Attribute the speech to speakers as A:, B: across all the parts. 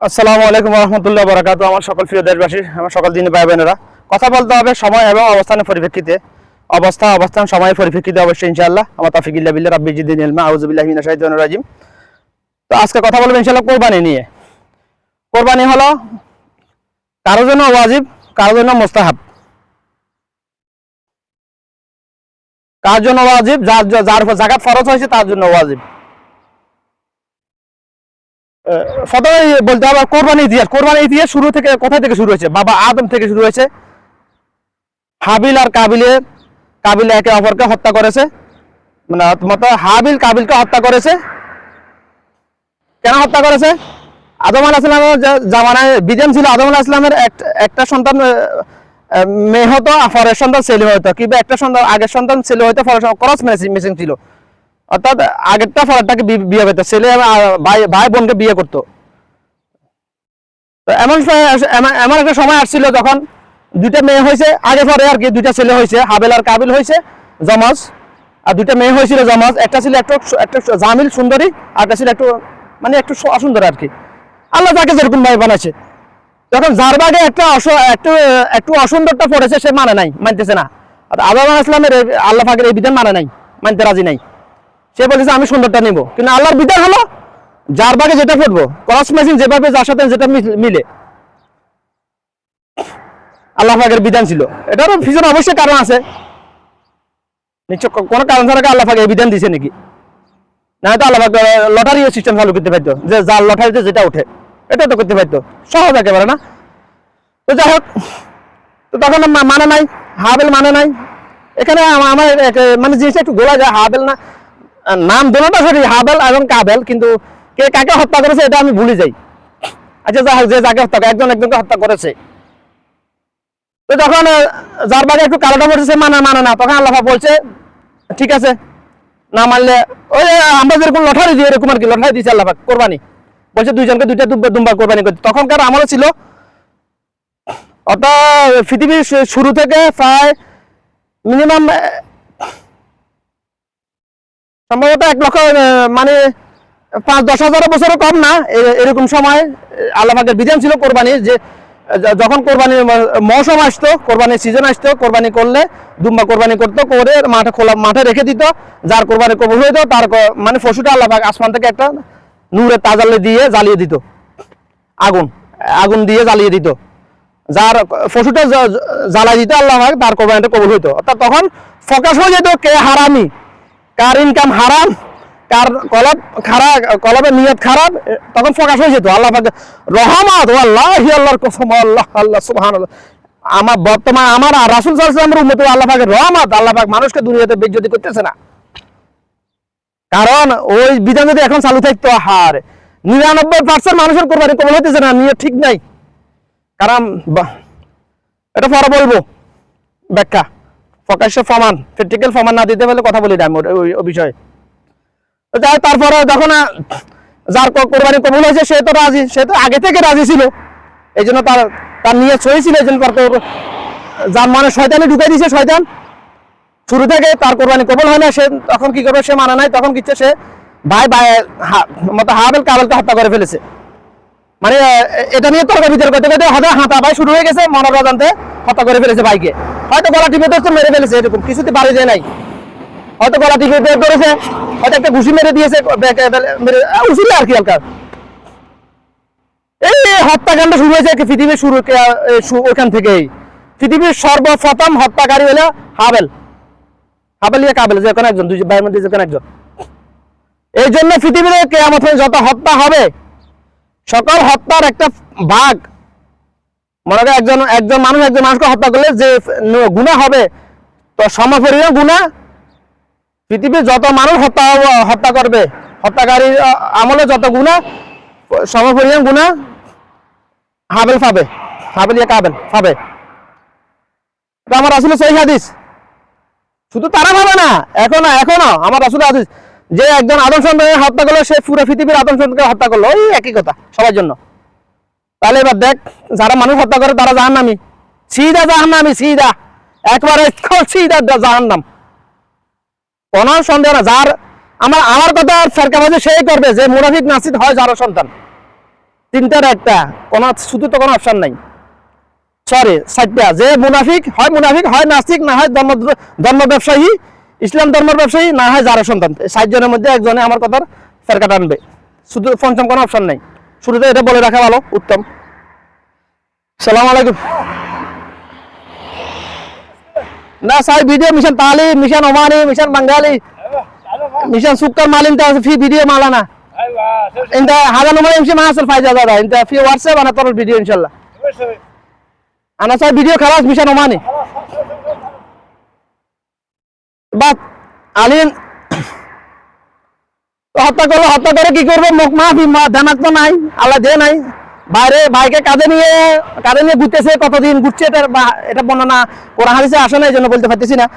A: আসসালামু আলাইকুম ওয়া রাহমাতুল্লাহি ওয়া বারাকাতুহু। আমার সকল প্রিয় দেশবাসী, আমার সকল দিনী ভাই বোনেরা, কথা বলতে হবে সময় এবং অবস্থানের পরিপ্রেক্ষিতে। অবস্থান সময়ের পরিপ্রেক্ষিতে অবশ্যই ইনশাআল্লাহ। আমার তাওফীক ইল্লা বিল্লাহ, রাব্বি জিদনি ইলমা, আউযু বিল্লাহি মিনাশ শাইতানির রাজিম। তো আজকে কথা বলবো ইনশাআল্লাহ কোরবানি নিয়ে। কোরবানি হলো কারোর জন্য ওয়াজিব, কারোর জন্য মুস্তাহাব। কার জন্য ওয়াজিব? যার উপর যাকাত ফরজ হয়েছে তার জন্য ওয়াজিব। প্রথমে বলতে হবে কোরবানি ইতিহাস শুরু থেকে কোথা থেকে শুরু হয়েছে? বাবা আদম থেকে শুরু হয়েছে। হাবিল আর কাবিল একে অপরকে হত্যা করেছে, মানে হাবিল কাবিলকে হত্যা করেছে। কেন হত্যা করেছে? আদম আলাইহিস সালামের জামানায় বিধান ছিল আদম আলাইহিস সালামের একটা সন্তান মেয়ে হতো, পরের সন্তান ছেলে হতো, কিংবা একটা সন্তান আগের সন্তান ছেলে হতো, ক্রস মেশিন ছিল, অর্থাৎ আগেরটা পরেরটাকে বিয়ে পেত, ছেলে ভাই বোনকে বিয়ে করতো। তো এমন একটা সময় আসছিল যখন দুইটা মেয়ে হয়েছে, আগে পরে আর কি দুইটা ছেলে হয়েছে, হাবিল আর কাবিল হয়েছে জমজ, আর দুইটা মেয়ে হয়েছিল জমজ। একটা ছিল একটু জামিল সুন্দরী, আর একটা ছিল একটু অসুন্দর আর কি। আল্লাহ যাকে যেরকম ভাবে বানাইছে। যখন যার ভাগে একটু অসুন্দরটা পড়েছে, সে মানতেছে না। আর আদম আলাইহিস সালামের আল্লাহ পাকের এই বিধান মানতে রাজি নাই। সে বলেছে আমি সুন্দরটা নিব, কিন্তু আল্লাহর বিধান হলো যার ভাগে যেটা পড়বো, ক্রস মেশিন যেভাবে যার সাথে যেটা মিলে, আল্লাহ পাকের বিধান ছিল। এটারও পিছনে অবশ্যই কারণ আছে, নিশ্চয় কোনো কারণ ছাড়া আল্লাহ পাক এই বিধান দিছে নাকি? না হয়তো আল্লাহ পাক লটারি সিস্টেম চালু করতে পারতো, যে যার লটারিতে যেটা ওঠে এটা তো করতে পারতো, সহজ একেবারে না? তো যাই হোক, তো তখন মানে নাই, হাবেল মানে নাই। এখানে আমার জিনিসটা একটু গোলা যায়, হাবেল না নাম দোনোটা সরি, হাবেল এবং কাবেল, কিন্তু কে কাকে হত্যা করেছে এটা আমি ভুলে যাই। আচ্ছা যাই হোক, যে যাকে হত্যা করে একজনকে হত্যা করেছে। তো যখন যার বাগে একটু কালোটা পড়েছে মানে না, তখন আল্লাহ বলছে ঠিক আছে, না মানলে ওই আমরা যেরকম লটারি দিই এরকম আর কি, লটারি দিয়েছে আল্লাহ কোরবানি, বলছে দুইজনকে দুইটা দুম্বা কোরবানি করতে। তখনকার আমলে ছিল, অর্থাৎ পৃথিবীর শুরু থেকে প্রায় মিনিমাম সম্ভবত 1 লক্ষ 5-10 হাজার বছরও কম না, এরকম সময় আল্লাহ পাকের বিধান ছিল কোরবানির, যে যখন কোরবানির মৌসুম আসতো, কোরবানির সিজন আসতো, কোরবানি করলে দুম্বা কোরবানি করতো, করে মাঠে রেখে দিত। যার কোরবানি কবুল হইতো তার পশুটা আল্লাহ পাক আসমান থেকে একটা নূরের তাজাল্লি দিয়ে জ্বালিয়ে দিত, আগুন দিয়ে জ্বালিয়ে দিত। যার পশুটা জ্বালাই দিত আল্লাহ পাক, তার কোরবানিটা কবুল হইতো। অর্থাৎ তখন ফোকাস হয়ে যেত কে হারামি, কার ইনকাম হারাম, কার কলবের নিয়ত খারাপ, তখন ফোকাস হয়ে যেত। আল্লাহ পাক রহমত, ওয়াল্লাহি আল্লাহর কসম, আল্লাহ সুবহানাল্লাহ, আমার বর্তমান আমার রাসূল সাল্লাল্লাহু আলাইহি ওয়াসাল্লামের উম্মত আল্লাহ পাকের রহমত। আল্লাহ পাক মানুষকে দুনিয়াতে বেইজ্জতি করতেছে না, কারণ ওই বিধান যদি এখন চালু থাকতো, 99% মানুষের কোরবানি কবুল হইতেছে না, নিয়ত ঠিক নাই। কারণ এটা পরে বলবো ব্যাখ্যা, প্রকাশ্য প্রমাণ, প্র্যাকটিক্যাল প্রমাণ না দিতে পারলে কথা বলি না আমি ওই বিষয়ে। যাই তারপরে যখন যার কোরবানি কবুল হয়েছে সে তো রাজি, সে তো আগে থেকে রাজি ছিল, এই জন্য তার নিয়ত সহি ছিল। এই জন্য যার শয়তানে ঢুকাই দিয়েছে, শয়তান শুরু থেকে তার কোরবানি কবুল হয় না, সে তখন কি করবে? সে মানে নাই, তখন কিচ্ছে সে হাবেল কাবেলকে হত্যা করে ফেলেছে। এটা নিয়ে তর্ক বিতর্ক করতে করতে হয়তো হাতাবাই শুরু হয়ে গেছে, মনের অজান্তে হত্যা করে ফেলেছে ভাইকে। হয়তো গলা টিপে তো মেরে ফেলেছে, এরকম কিছুতে বাড়ি যায় নাই, হয়তো গলা টিপে বের করেছে, হয়তো একটা ঘুষি মেরে দিয়েছে উচিত আর কি হালকা। এই হত্যাকাণ্ড শুরু হয়েছে পৃথিবীর ওইখান থেকেই। পৃথিবীর সর্বপ্রথম হত্যাকারী হলো হাবেল কাবেল, যে কোনো একজন, দুই ভাইয়ের মধ্যে যে কোনো একজন। এই জন্য পৃথিবীর কিয়ামত যত হত্যা হবে, সকল হত্যার একটা ভাগ, মনে করেন একজন মানুষকে হত্যা করলে যে গুনাহ হবে, তো সমপরিমাণ গুনাহ পৃথিবীর যত মানুষ হত্যা করবে, হত্যাকারী আমলে যত গুনাহ, সমপরিমাণ গুনাহ হাবেল কাবেল পাবে। এটা আমার রাসূলের সহিহ হাদিস। শুধু তারা ভাবে না, এখনো আমার রাসূলের হাদিস, যে একজন আদম সন্তানকে হত্যা করলো, সে পুরো পৃথিবীর আদম সন্তানকে হত্যা করলো, ওই একই কথা সবার জন্য। তাহলে এবার দেখ, যারা মানুষ হত্যা করে তারা জাহান্নামী, সিধা একবারে সিধা জাহান্নাম, কোন সন্দেহ না। যার আমার কথা ফেরকাবাজি সেই করবে যে মুনাফিক নাসিদ হয় যার সন্তান, তিনটার একটা, কোনো শুধু তো কোনো অপশন নাই। সরি, 60টা। যে মুনাফিক হয় নাস্তিক, না হয় ধর্ম ব্যবসায়ী, ইসলাম ধর্মের ব্যবসায়ী, না হয় যারা সন্তান। 60 জনের মধ্যে একজনে আমার কথার ফেরকাট আনবে। শুধু পঞ্চম কোনো অপশন নাই। শুরুতে এটা বলে রাখা ভালো, উত্তম। সালাম আলাইকুম। না সাই ভিডিও মিশন তালি, মিশন ওমানি, মিশন বাঙালি, মিশন সুক্কর মালিন তা ফি ভিডিও মালানা। انت هذا نمر يمشي مع اصل فايده هذا. انت في واتساب انا طول الفيديو ان شاء الله. انا صار فيديو خلاص مشان اوماني. বাট আলিন হত্যা করে কি করবো? মাফি দানাক তো নাই, আল্লাহ দে নাই। বাইরে ভাইকে কাঁধে নিয়ে ঘুরতেছে, কতদিন ঘুরছে এটা বর্ণনা কোরআন হাদিসে আসে না, এই জন্য বলতে পারতেছি না।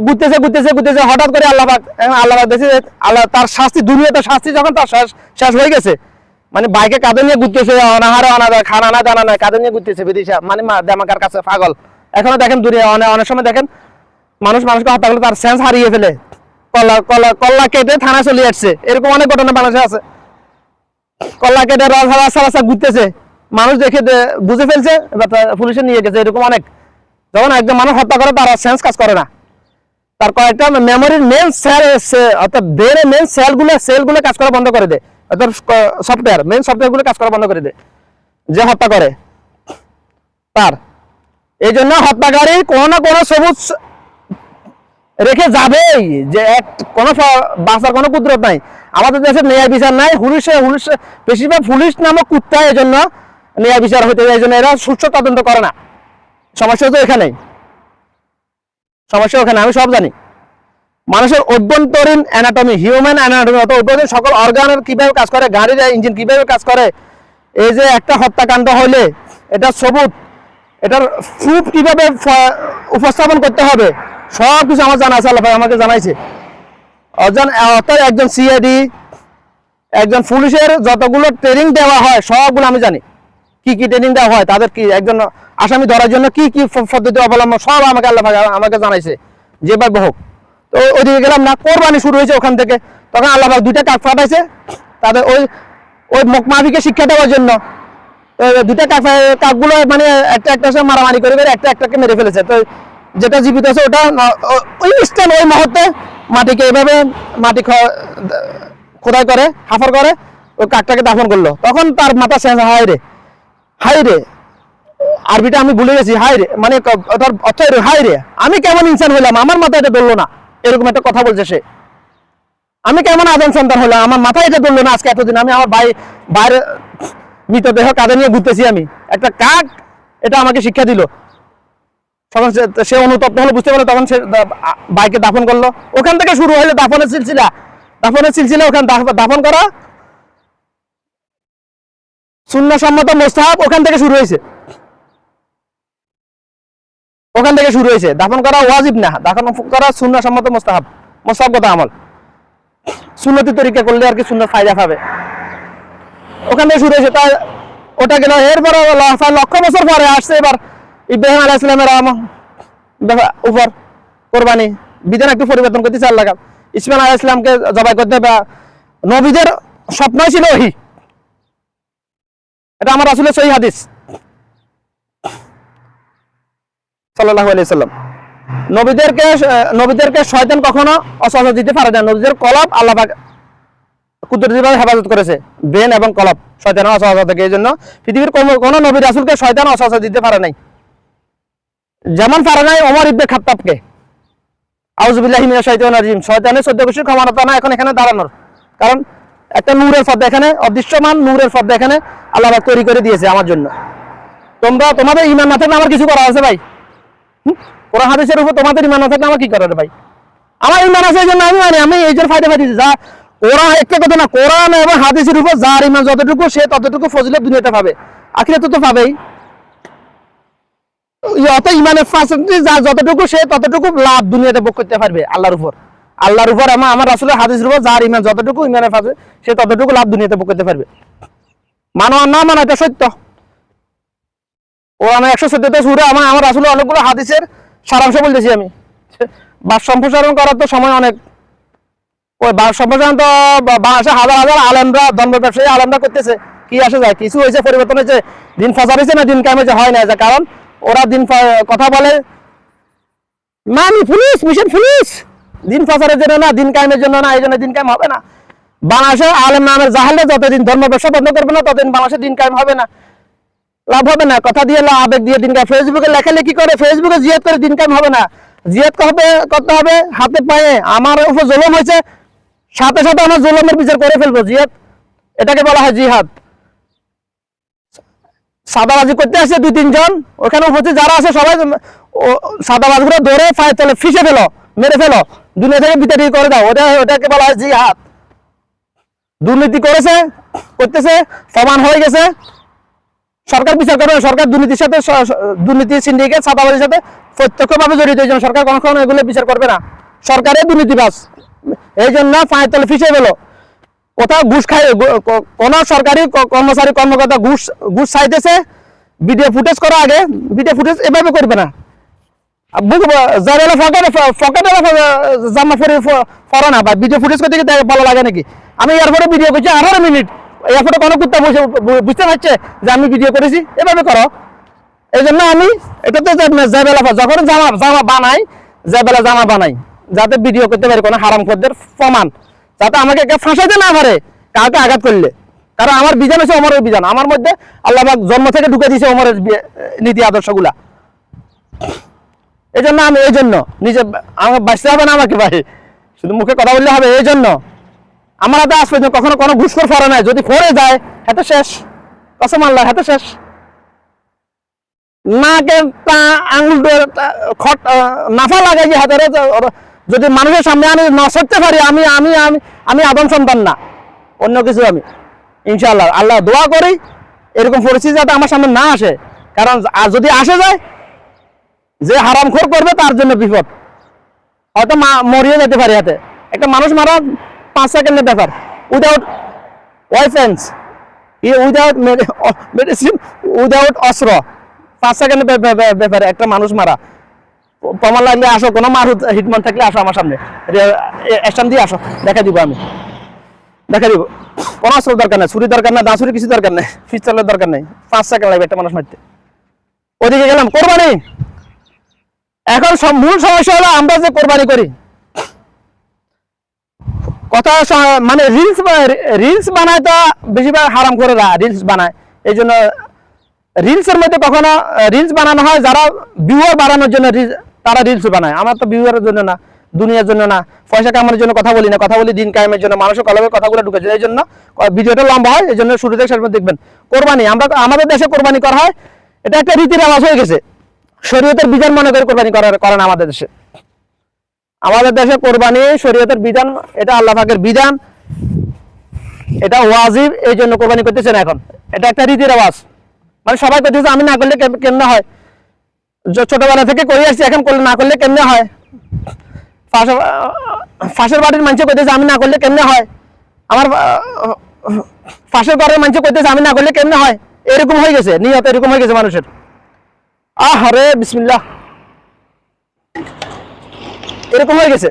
A: ঘুরতেছে হঠাৎ করে আল্লাহ দেখছে আল্লাহ তার শাস্তি, দুনিয়াতে শাস্তি যখন তার শেষ হয়ে গেছে, মানে বাইকে কাঁধে নিয়ে ঘুরতেছে, অনাহারে অনাদার, খানা না দানা নাই, কাঁধে নিয়ে ঘুরতেছে বিদিশা, মানে দেমাকার কাছে পাগল। এখনো দেখেন দুনিয়া অনেক সময় দেখেন মানুষকে হত্যা করলে তার সেন্স হারিয়ে ফেলে, কল্লা কেটে থানা চলে আসছে, এরকম অনেক ঘটনা বাংলাদেশে আছে। কল্লা কেটে রাস্তা ঘুরতেছে, মানুষ দেখে বুঝে ফেলছে, এবার পুলিশে নিয়ে গেছে, এরকম অনেক। যখন একজন মানুষ হত্যা করে তার সেন্স কাজ করে না, তার কয়েকটা মেমোরির মেন সেল, অর্থাৎ ব্রেনের মেন সেলগুলো কাজ করা বন্ধ করে দেয়, অর্থাৎ মেন সফটওয়্যারগুলো কাজ করা বন্ধ করে দেয় যে হত্যা করে তার। এই জন্য হত্যাকারী কোনো না কোনো সবুজ রেখে যাবেই, যে কোনো বাঁচার কোনো কুদরত নাই। আমাদের দেশে ন্যায় বিচার নাই, বেশিরভাগ পুলিশ নামক কুত্তা, এই জন্য ন্যায় বিচার হইতে, এই জন্য এরা সুষ্ঠু তদন্ত করে না। সমস্যা তো এখানেই, সমস্যা ওখানে। আমি সব জানি মানুষের অভ্যন্তরীণ অ্যানাটমি, হিউম্যান অ্যানাটমি, অত অভ্যন্তরীণ সকল অর্গানের কিভাবে কাজ করে, গাড়ির ইঞ্জিন কিভাবে কাজ করে, এই যে একটা হত্যাকাণ্ড হইলে এটা সবুত, এটার প্রুফ কিভাবে উপস্থাপন করতে হবে, সব কিছু আমার জানা আছে, আল্লাহ আমাকে জানাইছে। অর্থাৎ একজন সিআইডি, একজন পুলিশের যতগুলো ট্রেনিং দেওয়া হয় সবগুলো আমি জানি, কি ট্রেনিং দেওয়া হয়, তাদের কি একজন আসামি ধরার জন্য কি পদ্ধতি অবলম্বন, সব আমাকে আল্লাহ আমাকে জানাইছে, যেভাবে হোক। তো ওইদিকে গেলাম না, কোরবানি শুরু হয়েছে ওখান থেকে, তখন আল্লাহ দুইটা কাক ফাটাইছে তাদের ওই মুখমাফিকে শিক্ষা দেওয়ার জন্য। দুইটা কাকগুলো মানে একটা মারামারি করে একটাকে মেরে ফেলেছে। তো যেটা জীবিত আছে ওটা ওই স্থান, ওই মুহূর্তে মাটিকে এইভাবে মাটি খোদাই করে, হাফর করে ওই কাকটাকে দাফন করলো। তখন তার মাথা সেন্স, হাই রে, আরবিটা আমি ভুলে গেছি, হাই রে মানে তার অর্থ হাই রে, আমি কেমন ইনসান হইলাম, আমার মাথা এটা ধরলো না, এরকম একটা কথা বলছে সে। আমি কেমন আদম সন্তান হইলাম, আমার মাথায় এটা ধরলো না আজকে এতদিন, আমি আমার বাইরে মৃতদেহ কাঁধে নিয়ে ঘুরতেছি, আমি একটা কাক এটা আমাকে শিক্ষা দিল। তখন সে অনুতপ্ত হলো, বুঝতে পারলো, তখন সে বাইকে দাফন করলো। ওখান থেকে শুরু হইলো দাফনের সিলসিলা, ওখানে দাফন করা সুন্নাহসম্মত মুস্তাহাব, ওখান থেকে শুরু হয়েছে, দাফন করা ওয়াজিব না, দাফন করা সুন্নাহসম্মত মুস্তাহাবগত আমল, সুন্নতি তরিকা করলে আর কি সুন্নাত ফায়দা পাবে, ওখান থেকে শুরু হয়েছে। তাই ওটা গেল, এরপরে লক্ষ বছর পরে আসছে এবার ইব্রাহিম আলাইহিস সালামের উপর কোরবানি বিধান একটু পরিবর্তন করতেছে আল্লাহ। ইসমাইল আলাইহিস সালামকে জবাই করতে, বা নবীদের স্বপ্নই ছিল ওহী, এটা আমার রাসূলের সহিহ হাদিস সাল্লাল্লাহু আলাইহি সাল্লাম। নবীদেরকে শয়তান কখনো অসহযোগ দিতে পারে না। নবীদের কলব আল্লাহ পাক কুদরতিভাবে হেফাজত করেছে, ব্রেন এবং কলব শয়তানের অসহযোগ থেকে। এই জন্য পৃথিবীর কোনো নবী রাসূলকে শয়তান অসহযোগ দিতে পারে নাই, যেমন পারে নাই ওমর ইবনে খাত্তাবকে। আউযু বিল্লাহি মিনাশ শাইতানির রাজিম। শয়তানের 14 গোষ্ঠীর ক্ষমতা না এখন এখানে দাঁড়ানোর, কারণ একটা নূরের পর্দা, এখানে অদৃশ্যমান নূরের পর্দা এখানে আল্লাহ পাক তৈরি করে দিয়েছে আমার জন্য। তোমাদের ঈমান না থাকলে আমার কিছু করা আছে ভাই? কোরআন হাদিসের উপর তোমাদের ঈমান না থাকলে আমার কি করার ভাই? আমার ঈমান আছে, এই জন্য আমি এই জন্য ফায়দা পাইছি। যা কোরআন, একটা কথা না, কোরআন এবং হাদিসের উপর যার ঈমান যতটুকু, সে ততটুকু ফজিলত দুনিয়াতে পাবে, আখিরাতে তো পাবেই। অত ঈমানের পার্সেন্টেজ যার যতটুকু, সে ততটুকু লাভ দুনিয়াতে ভোগ করতে পারবে আল্লাহর উপর। আমার রাসূলের হাদিসের উপর যার ঈমান যতটুকু, ঈমানের পাশে সে ততটুকু লাভ দুনিয়াতে ভোগ করতে পারবে। মানো আর না মানো, এটা সত্য। কোরআন 114টা সূরা, আমার রাসূলের অনেকগুলো হাদিসের সারাংশ বলতেছি আমি। বাস সম্প্রসারণ করার তো সময় অনেক, ওই বাস সম্প্রসারণ তো বাংলাদেশে হাজার হাজার আলেমরা, ধর্ম ব্যবসায়ী আলেমরা করতেছে, কি আসে যায়? কিছু হয়েছে, পরিবর্তন হয়েছে, দিন ফজর হয়েছে না দিন কায়েম হয়েছে? হয় না। কারণ ওরা কথা বলে আমি পুলিশ, মিশন পুলিশ, দিন ফজরের জন্য না, দিন কায়েমের জন্য না। এই জন্য দিন কায়েম হবে না। বাংলাদেশে আলেম নামের জাহেলে যতদিন ধর্ম ব্যবসা বন্ধ করবে না, ততদিন বাংলাদেশে দিন কায়েম হবে না, লাভ হবে না। কথা দিয়ে আবেগ দিয়ে দিন কায়েম, ফেসবুকে লেখালেখি করে, ফেসবুকে জিয়াদ করে দিন কায়েম হবে না। জিয়াদ করতে হবে হাতে পায়ে। আমার উপর জুলুম হয়েছে, সাথে সাথে আমার জুলুমের বিচার করে ফেলবো। জিহাদ, এটাকে বলা হয় জিহাদ। সাদাবাজি করতে আসে 2-3 জন, ওখানে উপস্থিত যারা আছে সবাই সাদাবাজ করে ধরে ফায়ার তলে ফিসে ফেলো, মেরে ফেলো, দুনিয়া থেকে বিতাড়িত করে দাও। ওটাকে বলা হয় জিহাদ। দুর্নীতি করতেছে, প্রমাণ হয়ে গেছে, সরকার বিচার করবে। সরকার দুর্নীতির সাথে, দুর্নীতি সিন্ডিকেট সাদাবাজির সাথে প্রত্যক্ষভাবে জড়িত। এই জন্য সরকার কখনো এগুলো বিচার করবে না। সরকারের দুর্নীতিবাজ, এই জন্য ফায়ার তলে ফিসে ফেলো। কোথাও ঘুষ খাই, কোন সরকারি কর্মচারী কর্মকর্তা ঘুষ চাইতেছে, ভিডিও ফুটেজ করা আগে, ভিডিও ফুটেজ এভাবে করবে না। জামা পরে না, বা ভিডিও ফুটেজ করতে ভালো লাগে নাকি? আমি এরপরে ভিডিও করছি 18 মিনিট, এরপরে কোনো কুত্তা বুঝতে পারছে যে আমি ভিডিও করেছি? এভাবে করো। এই জন্য আমি এটাতে যখন জামা বানাই, যেবেলা জামা বানাই, যাতে ভিডিও করতে পারি কোনো হারামখোরদের প্রমাণ, যাতে আমাকে ফাঁসাইতে না পারে কাউকে আঘাত করলে। কারণ আমার বিধান হচ্ছে ওমরের বিধান। আমার মধ্যে আল্লাহ পাক জন্ম থেকে ঢুকে দিয়েছে ওমরের নীতি আদর্শগুলা। এই জন্য আমি নিজে আমার বাঁচতে হবে না, আমাকে ভাই শুধু মুখে কথা বললে হবে। এই জন্য আমার হাতে আজ পর্যন্ত কখনো কোনো ঘুষখোর ফরে নাই। যদি ফরে যায় হাতে শেষ, কসম আল্লাহ, হাতে শেষ। নাকে আঙুল নাফা লাগাই যে হাতের, যদি মানুষের সামনে আমি না সরতে পারি, আমি আমি আমি আমি আদম সন্তান না, অন্য কিছু। আমি ইনশাআল্লাহ আল্লাহ দোয়া করি এরকম পরিস্থিতি যাতে আমার সামনে না আসে। কারণ যদি আসে যায়, যে হারামখোর করবে তার জন্য বিপদ। হয়তো মরিয়ে যেতে পারে হাতে। একটা মানুষ মারা 5 সেকেন্ডের ব্যাপার, without weapons, without medicine, without অস্ত্র, 5 সেকেন্ডের ব্যাপারে একটা মানুষ মারা। প্রমাণ লাগলে আসো, কোনো মারুত হিটমান থাকলে আসো আমার সামনে, অ্যাকশন দিয়ে আসো, দেখা দিব। আমি দেখা দিব। কোনো অস্ত্র দরকার নেই, ছুরি দরকার নেই, দাঁড়ি কিছু দরকার নেই, পিস্তলের দরকার নেই। 5 সেকেন্ড লাগবে একটা মানুষ মারতে। ওদিকে গেলাম কোরবানি। এখন মূল সমস্যা হলো আমরা যে কোরবানি করি, কথা মানে রিলস বানায়, তো বেশিরভাগ হারাম করে রিলস বানায়। এই জন্য রিলসের মধ্যে কখনো রিলস বানানো হয় যারা ভিউয়ার বাড়ানোর জন্য, তারা রিলস বানায়। আমার তো ভিউয়ারের জন্য না, দুনিয়ার জন্য না, পয়সা কামানোর জন্য কথা বলি না, কথা বলি দিন কায়েমের জন্য, মানুষের কলমের কথাগুলো ঢুকেছে। এই জন্য ভিডিওটা লম্বা হয়। এই জন্য শুরু থেকে শেষ পর্যন্ত দেখবেন। কোরবানি আমাদের দেশে কোরবানি করা হয়, এটা একটা রীতির আওয়াজ হয়ে গেছে। শরীয়তের বিধান মনে করে কোরবানি করেন আমাদের দেশে। আমাদের দেশে কোরবানি শরীয়তের বিধান, এটা আল্লাহ পাকের বিধান, এটা ওয়াজিব। এই জন্য কোরবানি করতেছে না এখন। এটা একটা রীতির আওয়াজ, মানে সবাই করতেছে, আমি না করলে কেমনে হয়? ছোটবেলা থেকে করে আসছি, এখন করলে না করলে কেমনে হয়? ফাঁসের বাড়ির মানুষ করতেছে, আমি না করলে কেমনে হয়? আমার ফাঁসের ঘরের মানুষ করতেছে, আমি না করলে কেমনে হয়? এরকম হয়ে গেছে, নিয়ত এরকম হয়ে গেছে মানুষের। আরে বিসমিল্লাহ, এরকম হয়ে গেছে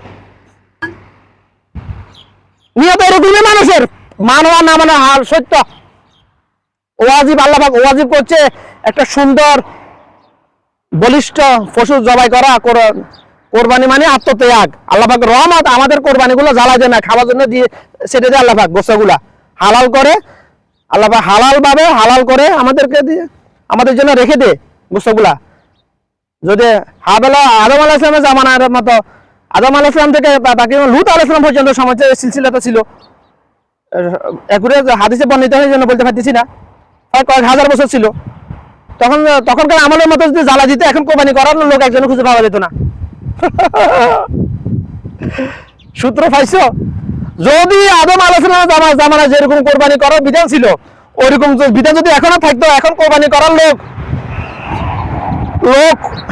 A: নিয়ত এরকমই মানুষের। মানবা না মানে হাল সত্য। ওয়াজিব, আল্লাহ পাক ওয়াজিব করছে একটা সুন্দর বলিষ্ঠ পশু জবাই করা। কোরবানি মানে আত্মত্যাগ। আল্লাহ পাক রহমত, আমাদের কোরবানিগুলো জ্বালা দেয় না, খাওয়ার জন্য দিয়ে সেটা দিয়ে আল্লাহ পাক গোছাগুলা হালাল করে। আল্লাহ পাক হালাল করে আমাদেরকে দিয়ে, আমাদের জন্য রেখে দে গোছাগুলা। যদি আদম আলাইহিস সালামের জামানার মতো, আদম আলাইহিস সালাম থেকে বাকি লূত আলাইহিস সালাম পর্যন্ত সমাজের সিলসিলাটা ছিল, হাদিসে বর্ণিত হয়, জন্য বলতে পারতেছি না, কয়েক হাজার বছর ছিল। তখনকার আমলের মতো যদি জ্বালা দিতে, এখন কোরবানি করার লোক একজন খুঁজে পাওয়া যেত না। সূত্র পাইছো? যদি আদম আলাইহিস সালামের জামানায় যেরকম কোরবানি করার বিধান ছিল, ওইরকম বিধান যদি এখনো থাকতো, এখন কোরবানি করার লোক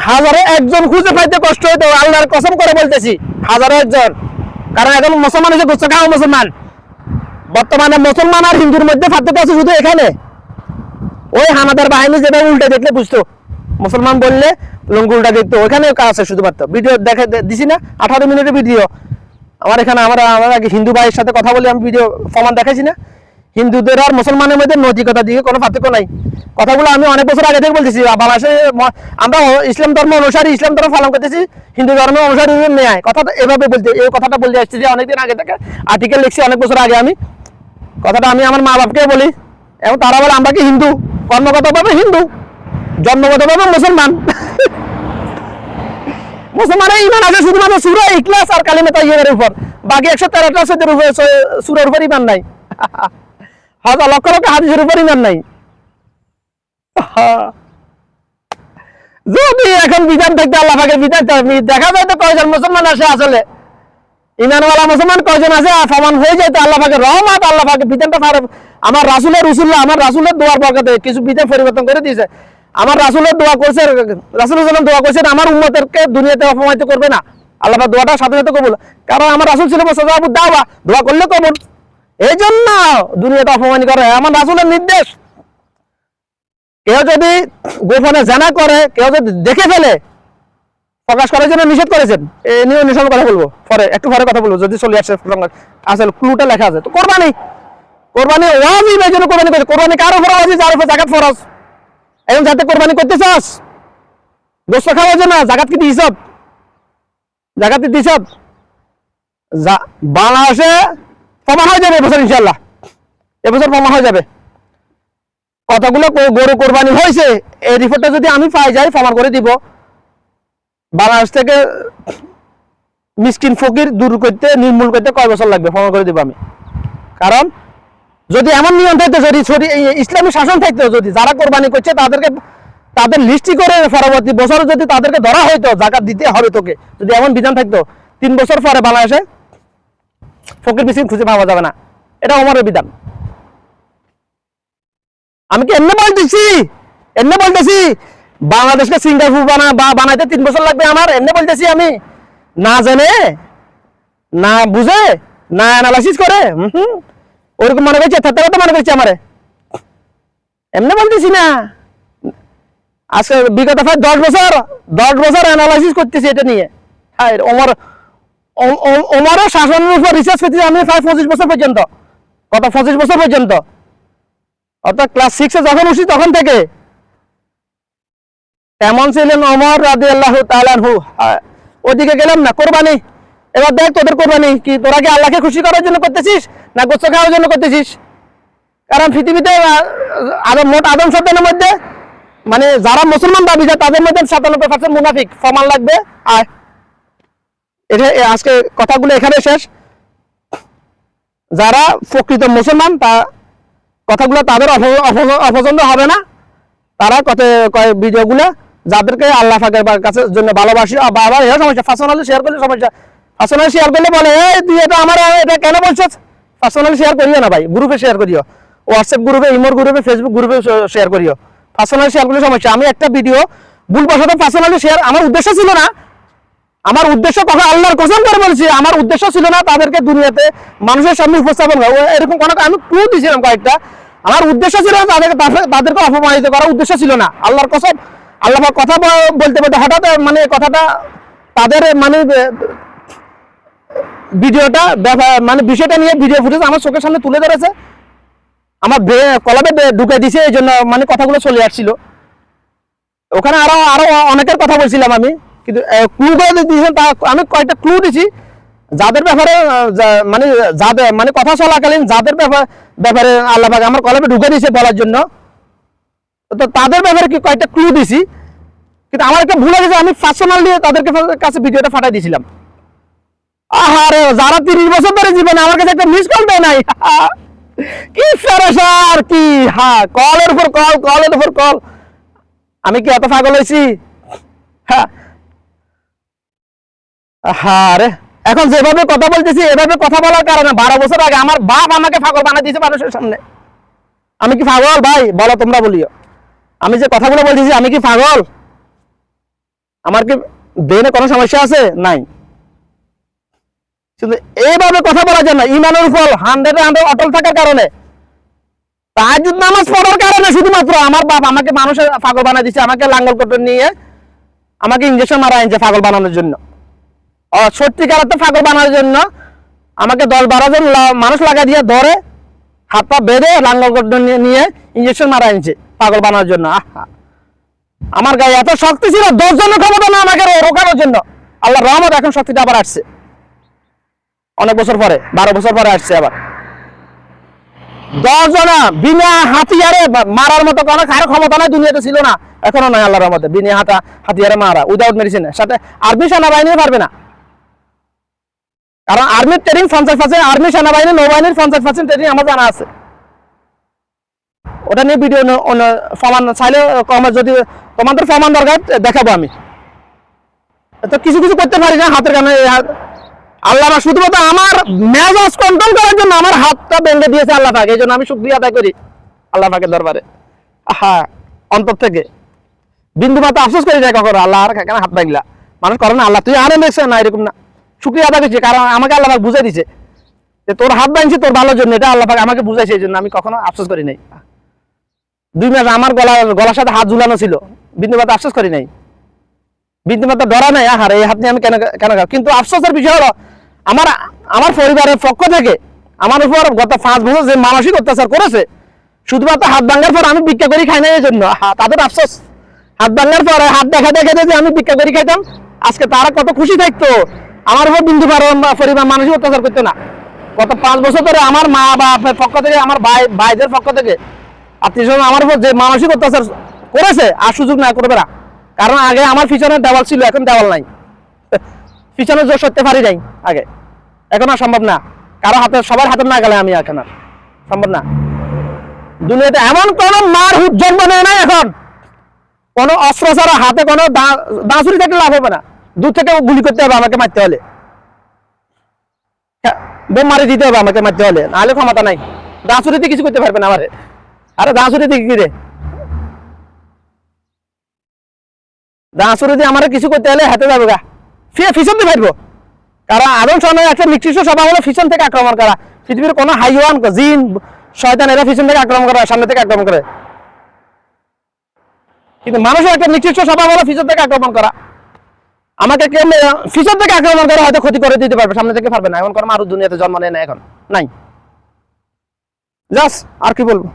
A: হাজারে একজন খুঁজে পাইতে কষ্ট হইতো। আল্লাহর কসম করে বলতেছি, হাজারে একজন। কারণ এখন মুসলমান এসে গোস্ত খাওয়া মুসলমান। বর্তমানে মুসলমান আর হিন্দুর মধ্যে পার্থক্য আছে শুধু এখানে। ওই হানাদার বাহিনী যেটা উল্টে দেখলে বুঝতো, মুসলমান বললে লঙ্গু উল্টা দেখতো। ওইখানে আছে শুধুমাত্র ভিডিও দেখে দিছি না, 18 মিনিটের ভিডিও আমার এখানে। আমার হিন্দু ভাইয়ের সাথে কথা বলে আমি ভিডিও প্রমাণ দেখাইছি না। হিন্দুদের আর মুসলমানের মধ্যে নৈতিকতা দিকে কোনো পার্থক্য নাই। কথাগুলো আমি অনেক বছর আগে থেকে বলতেছি। বাংলাদেশে আমরা ইসলাম ধর্ম অনুসারী, ইসলাম ধর্ম পালন করতেছি, হিন্দু ধর্ম অনুসারী নেয় কথাটা এভাবে বলতে, এই কথাটা বলতে আসছি যে অনেকদিন আগে থেকে আর্টিকেল লিখছি, অনেক বছর আগে আমি কথাটা আমি আমার মা বাপকে বলি, এবং তারা বলে আমরা কি হিন্দু, কর্মগতভাবে হিন্দু, জন্মগতভাবে মুসলমান। মুসলমানের ইমান আছে শুধুমাত্র সূরা ইখলাস আর কালিমা তাইয়্যিবার উপর, বাকি 113টা শব্দের উপর, সূরার উপর ইমান নাই। হাজার লক্ষ লক্ষ হাদিসের উপর ইমান নাই। যদি এখন বিধান থাকতে আল্লাহ পাকের বিধান দেখা যায় তো কয়জন মুসলমান আছে আসলে, ইমানওয়ালা মুসলমান কয়জন আছে, প্রমাণ হয়ে যায় তো আল্লাহ পাকের রহমত, আল্লাহ পাকের বিধানটা আমার রাসূলের রসুল্লাহ, আমার রাসূলের দোয়ার বরকতে কিছু বিধান পরিবর্তন করে দিয়েছে। আমার রাসূলের দোয়া করছে, রাসূল সাল্লাল্লাহু দোয়া করছেন আমার উম্মতকে দুনিয়াতে অপমানিত করবে না, আল্লাহ পাক দোয়াটা সাথে সাথে কবুল, কারণ আমার রাসূল ছিল মুস্তাজাবুদ দাওয়া, দোয়া করলে কবুল, এই জন্য দুনিয়াতে অপমানিত করে আমার রাসূলের নির্দেশ। কেউ যদি গোপনে জানা করে, কেউ যদি দেখে ফেলে, প্রকাশ করার জন্য নিষেধ করেছেন। এই নিয়ে নিষেধ কথা বলবো পরে, একটু পরে কথা বলবো যদি চলে আসে আসলে ক্লুটা লেখা আছে। তো কোরবানি, কোরবানি ওয়াজিব, এই জন্য কোরবানি করছে। কোরবানি কার উপর ওয়াজিব? যার উপর যাকাত ফরজ। এখন যাতে কোরবানি করতে চাস, গোশত খাওয়ার জন্য যাকাত কি দিছ? যাকাত কি দিছ? বাংলাদেশে প্রমাণ হয়ে যাবে এবছর ইনশাআল্লাহ, এবছর প্রমাণ হয়ে যাবে কতগুলো গরু কোরবানি হয়েছে। এই রিপোর্টটা যদি আমি পাই যাই, প্রমাণ করে দিব বাংলাদেশ থেকে মিসকিন ফকির দূর করতে, নির্মূল করতে কয় বছর লাগবে, প্রমাণ করে দিব আমি। কারণ যদি এমন নিয়ম থাকতো, যদি ইসলামী শাসন থাকতো, যদি যারা কোরবানি করছে তাদেরকে তাদের লিস্টি করে পরবর্তী বছর যদি তাদেরকে ধরা হইতো যাকাত দিতে হবে তোকে, যদি এমন বিধান থাকতো, 3 বছর পরে বাংলাদেশে ফকির মিসকিন খুঁজে পাওয়া যাবে না। এটা ওমরের বিধান। আমি কি এমনি বলতেছি বাংলাদেশকে সিঙ্গাপুর বানাইতে 3 বছর লাগবে আমার, এমনি বলতেছি আমি, না জেনে, না বুঝে, না অ্যানালাইসিস করে, ওরকম মনে করছে, তো মনে করছে আমারে, এমনি বলতেছি না। আজকে বিগত 10 বছর অ্যানালাইসিস করতেছি এটা নিয়ে। হ্যাঁ, ওমরের শাসনের উপর রিসার্চ করতেছি আমি প্রায় 25 বছর পর্যন্ত, কত 25 বছর পর্যন্ত, অর্থাৎ ক্লাস 6-এ যখন উঠি তখন থেকে। এমন ছিলেন ওমর রাদিয়াল্লাহু তাআলা আনহু। ওদিকে গেলাম না, কোরবানি। এবার দেখ তোদের কোরবানি কি, তোরা কি আল্লাহকে খুশি করার জন্য করতেছিস না গোশত খাওয়ার জন্য করতেছিস? কারণ পৃথিবীতে মোট আদম সন্তানের মধ্যে, মানে যারা মুসলমান দাবি যায় তাদের মধ্যে 97% মুনাফিক, প্রমাণ লাগবে। আর এটা আজকে কথাগুলো এখানে শেষ। যারা প্রকৃত মুসলমান তা কথাগুলো তাদের অপছন্দ হবে না, তারা ভিডিওগুলো যাদেরকে আল্লাহ পাকের কাছে জন্য ভালোবাসি, আবার এর সমস্যা পার্সোনালি শেয়ার করলে সমস্যা, পার্সোনালি শেয়ার করলে বলে এই তুই এটা আমার এটা কেন বলছিস? পার্সোনালি শেয়ার করিও না ভাই, গ্রুপে শেয়ার করিও, হোয়াটসঅ্যাপ গ্রুপে, ইমোর গ্রুপে, ফেসবুক গ্রুপে শেয়ার করিও। পার্সোনালি শেয়ার করলে সমস্যা। আমি একটা ভিডিও ভুলবশত পার্সোনালি শেয়ার, আমার উদ্দেশ্য ছিল না, আমার উদ্দেশ্য কখন আল্লাহর কসম করে বলছি, আমার উদ্দেশ্য ছিল না তাদেরকে দুনিয়াতে মানুষের সামনে উপস্থাপন করা, এরকম কোনো আমি ক্লু দিয়েছিলাম কয়েকটা। আমার উদ্দেশ্য ছিল তাদেরকে অপমানিত করার উদ্দেশ্য ছিল না, আল্লাহর কসম। আল্লাহ কথা বলতে বলতে হঠাৎ মানে কথাটা তাদের মানে ভিডিওটা মানে বিষয়টা নিয়ে ভিডিও ফুটেজ আমার চোখের সামনে তুলে ধরেছে, আমার কলমে ঢুকে দিছে, এই জন্য মানে কথাগুলো চলে আসছিল। ওখানে আরো অনেকের কথা বলছিলাম আমি, কিন্তু ক্লু করে দিয়েছেন, আমি কয়েকটা ক্লু দিছি যাদের ব্যাপারে, মানে যাদের মানে কথা চলাকালীন যাদের ব্যাপারে আল্লাহ পাক আমার কলমে ঢুকে দিয়েছে বলার জন্য, তো তাদের ব্যাপারে কি কয়েকটা ক্লু দিছি। কিন্তু আমার একটা ভুল হয়েছে, আমি পার্সোনালি তাদের কাছে ভিডিওটা পাঠিয়ে দিয়েছিলাম। আহারে, যারা 30 বছর ধরে জীবনে আমার কাছে একটা মিস কল দেয় নাই, কি ফেরেশার কি, হ্যাঁ, কলের উপর কল। আমি কি এত পাগল হয়েছি? হ্যাঁ রে, এখন যেভাবে কথা বলতেছি এভাবে কথা বলার কারণে 12 বছর আগে আমার বাপ আমাকে পাগল বানিয়ে দিয়েছে মানুষের সামনে। আমি কি পাগল ভাই? বলো তোমরা, বলিও। আমি যে কথাগুলো বলতেছি আমি কি পাগল? আমার কি ব্রেনে কোনো সমস্যা আছে? নাই। শুধু এইভাবে কথা বলা যায় না, ইমানের উপর 100% অটল থাকার কারণে, তাহাজ্জুদ নামাজ পড়ার কারণে শুধুমাত্র আমার বাপ আমাকে মানুষের পাগল বানিয়ে দিচ্ছে, আমাকে লাঙ্গল করতে নিয়ে আমাকে ইঞ্জেকশন মারা আনছে পাগল বানানোর জন্য। সত্যিকার পাগল বানানোর জন্য আমাকে 10-12 জন মানুষ লাগা দিয়ে ধরে হাত পা বেঁধে লাঙ্গল নিয়ে ইঞ্জেকশন মারা আনছে পাগল বানানোর জন্য। আমার গায়ে এত শক্তি ছিল 10 জনের ক্ষমতা না আমাকে রোকানোর জন্য। আল্লাহর রহমত এখন শক্তিটা আবার আসছে, অনেক বছর পরে, 12 বছর পরে আসছে আবার। 10 জনা বিনা হাতিয়ারে মারার মতো কোনো কারো ক্ষমতা নাই, দুনিয়াতে ছিল না, এখনো নাই আল্লাহর রহমতে। বিনা হাতিয়ারে মারা উইদাউট মেডিসিনের সাথে আর্মি সেনাবাহিনী পারবে না, কারণ আর্মির ট্রেনিং 50%, আর্মি সেনাবাহিনী নৌবাহিনীর 50% ট্রেনিং আমার জানা আছে। ওটা নিয়ে ভিডিও প্রমাণ চাইলে কমে, যদি তোমাদের প্রমাণ দরকার দেখাবো আমি। তো কিছু কিছু করতে পারি না হাতের কারণে। আল্লাহ শুধুমাত্র আমার মেজাজ কন্ট্রোল করার জন্য আমার হাতটা ভেঙে দিয়েছে আল্লাহ পাক, এই জন্য আমি শুকরিয়া আদায় করি আল্লাহ পাকের দরবারে। অন্তর থেকে বিন্দু মাত্র আফসোস করি যায় কখনো আল্লাহ আর কেন হাত ভাঙলা। মানুষ করে না, আল্লাহ তুই আরে দেখছে না, এরকম না। শুকরিয়া আদায় করছি, কারণ আমাকে আল্লাহ পাক বুঝাই দিছে যে তোর হাত ভাঙছি তোর ভালোর জন্য, এটা আল্লাহ পাক আমাকে বুঝাইছে, এই জন্য আমি কখনো আফসোস করি নাই। 2 মাস আমার গলার সাথে হাত ঝুলানো ছিল, বিন্দু মাত্র আফসোস করি নাই, বিন্দু মাত্র ধরা নাই। এই হাত নিয়ে আমি কেন কিন্তু আফসোসের বিষয় হলো আমার পরিবারের পক্ষ থেকে আমার উপর গত 5 বছর যে মানসিক অত্যাচার করেছে, শুধুমাত্র হাত ভাঙার পর আমি ভিক্ষা করি খাই না, এই জন্য তাদের আফসোস। হাত ভাঙার পরে হাত দেখা যে আমি ভিক্ষা করি খাইতাম, আজকে তারা কত খুশি থাকতো, আমার উপর বিন্দু পরিবার মানসিক অত্যাচার করতো না। গত 5 বছর ধরে আমার মা বাপের পক্ষ থেকে, আমার ভাইদের পক্ষ থেকে, আত্মীয় আমার উপর যে মানসিক অত্যাচার করেছে, আর সুযোগ না করবে না। কারণ আগে আমার পিছনে দেওয়াল ছিল, এখন দেওয়াল নাই, পিছনে জোর সরতে পারি নাই আগে, এখন আর সম্ভব না। কারো হাতে, সবার হাতে না গেলে আমি এখন আর সম্ভব না। দুনিয়াতে এমন কোন মার হুট জন্ম নেয় না এখন, কোন অস্ত্র ছাড়া হাতে কোনো দাঁচুরি থাকলে লাভ হবে না, দূর থেকে গুলি করতে হবে আমাকে, মারতে হলে বোম মারি দিতে হবে আমাকে, মারতে হলে, নাহলে ক্ষমতা নাই। দাঁচুরিতে কিছু করতে পারবে না আমারে। আরে দাঁচুরিতে কি রে, দাঁচুরিতে আমার কিছু করতে হলে হাতে যাবে গা, পিছন দিয়ে ফাইটবো। কারণ আদম সন্ন্যাসের একটা নিকৃষ্ট স্বভাব হলো পিছন থেকে আক্রমণ করা। পৃথিবীর কোনো হাইওয়ান, জিন, শয়তান এরা পিছন থেকে আক্রমণ করে, সামনে থেকে আক্রমণ করে। কিন্তু মানুষের একটা নিকৃষ্ট স্বভাব হলো পিছন থেকে আক্রমণ করা। আমাকে কেউ পিছন থেকে আক্রমণ করে হয়তো ক্ষতি করে দিতে পারবে, সামনে থেকে পারবে না। এমন কোনো মানুষ দুনিয়াতে জন্ম নেয় না, এখন নাই। জাস্ট আর কি বলবো।